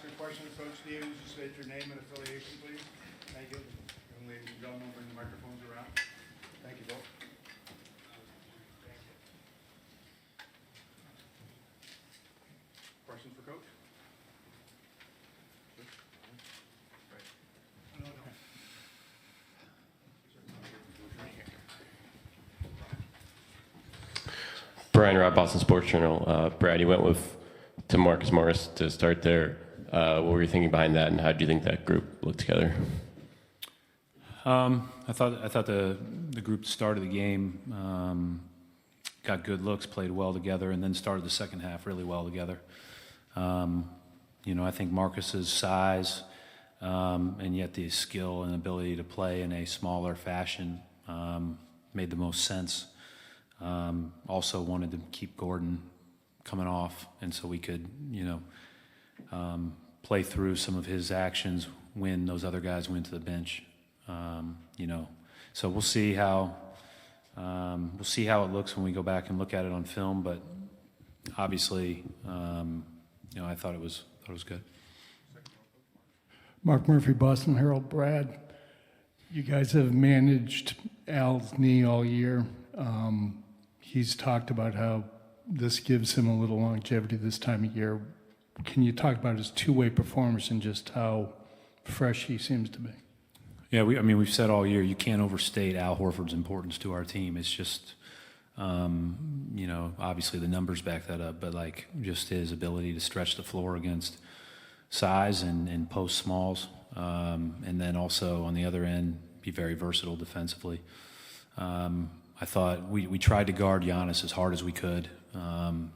ask a question to Coach Stevens, just state your name and affiliation, please. Thank you. And ladies and gentlemen, bring the microphones around. Thank you both. Question for Coach? Brian Robb, Boston Sports Journal. Brad, you went with to Marcus Morris to start there. What were you thinking behind that, and how do you think that group looked together? I thought the group started the game, got good looks, played well together, and then started the second half really well together. I think Marcus's size and yet the skill and ability to play in a smaller fashion made the most sense. Also wanted to keep Gordon coming off, and so we could, play through some of his actions when those other guys went to the bench. So we'll see how it looks when we go back and look at it on film. But obviously, I thought it was good. Mark Murphy, Boston Herald. Brad, you guys have managed Al's knee all year. He's talked about how this gives him a little longevity this time of year. Can you talk about his two-way performance and just how fresh he seems to be? Yeah, we've said all year you can't overstate Al Horford's importance to our team. It's just, obviously the numbers back that up, but just his ability to stretch the floor against size and post smalls, and then also on the other end be very versatile defensively. I thought we tried to guard Giannis as hard as we could.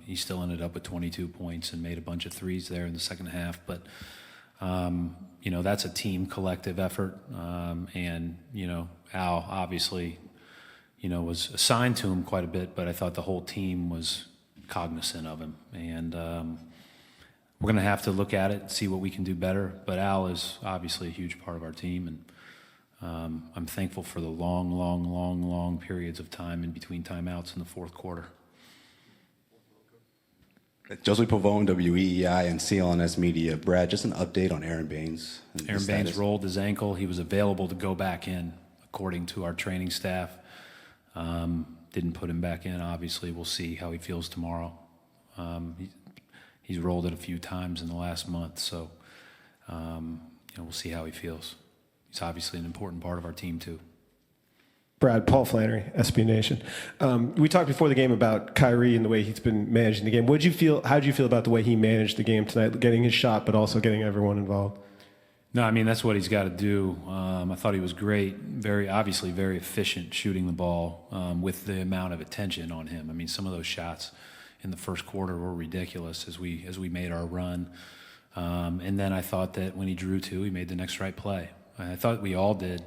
He still ended up with 22 points and made a bunch of threes there in the second half. But, that's a team collective effort. And Al obviously, was assigned to him quite a bit, but I thought the whole team was cognizant of him. And we're going to have to look at it and see what we can do better. But Al is obviously a huge part of our team. And I'm thankful for the long periods of time in between timeouts in the fourth quarter. Josie Pavone, WEEI, and CLNS Media. Brad, just an update on Aaron Baines. Aaron Baines rolled his ankle. He was available to go back in, according to our training staff. Didn't put him back in, obviously. We'll see how he feels tomorrow. He's rolled it a few times in the last month, so we'll see how he feels. He's obviously an important part of our team, too. Brad, Paul Flannery, SB Nation. We talked before the game about Kyrie and the way he's been managing the game. How did you feel about the way he managed the game tonight, getting his shot, but also getting everyone involved? No, that's what he's got to do. I thought he was great, very efficient shooting the ball with the amount of attention on him. Some of those shots in the first quarter were ridiculous as we made our run. And then I thought that when he drew two, he made the next right play. I thought we all did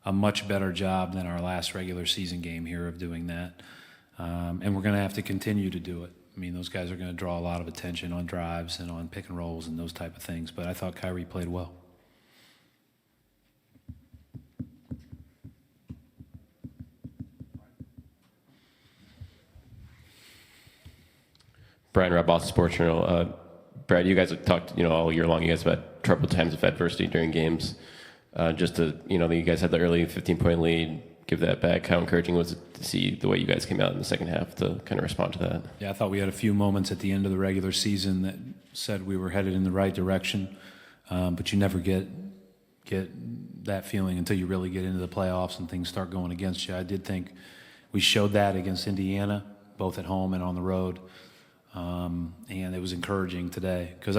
a much better job than our last regular season game here of doing that. And we're going to have to continue to do it. Those guys are going to draw a lot of attention on drives and on pick and rolls and those type of things. But I thought Kyrie played well. Brian Robb, Boston Sports Journal. Brad, you guys have talked, all year long. You guys have had troubled times of adversity during games. Just to, you guys had the early 15-point lead, give that back. How encouraging was it to see the way you guys came out in the second half to kind of respond to that? Yeah, I thought we had a few moments at the end of the regular season that said we were headed in the right direction, but you never get that feeling until you really get into the playoffs and things start going against you. I did think we showed that against Indiana, both at home and on the road. And it was encouraging today because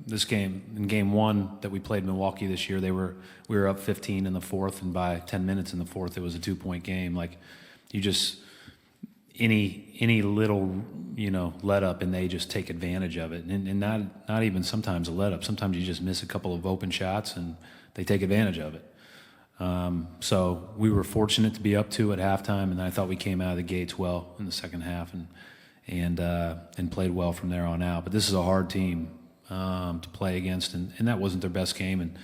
this game, in game one that we played Milwaukee this year, we were up 15 in the fourth, and by 10 minutes in the fourth it was a 2-point game. You just any little let up and they just take advantage of it, and not even sometimes a let up. Sometimes you just miss a couple of open shots and they take advantage of it. So we were fortunate to be up 2 at halftime, and I thought we came out of the gates well in the second half and played well from there on out. But this is a hard team to play against, and that wasn't their best game, and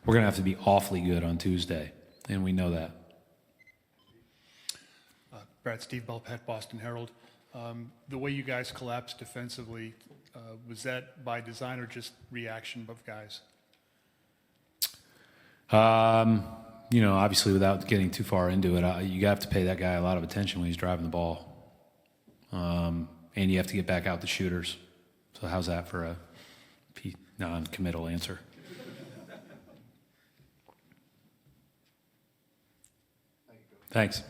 we're going to have to be awfully good on Tuesday, and we know that. Brad, Steve Belpet, Boston Herald. The way you guys collapsed defensively Was that by design or just reaction of guys? Obviously, without getting too far into it, you have to pay that guy a lot of attention when he's driving the ball. And you have to get back out the shooters. So how's that for a non-committal answer? Thanks.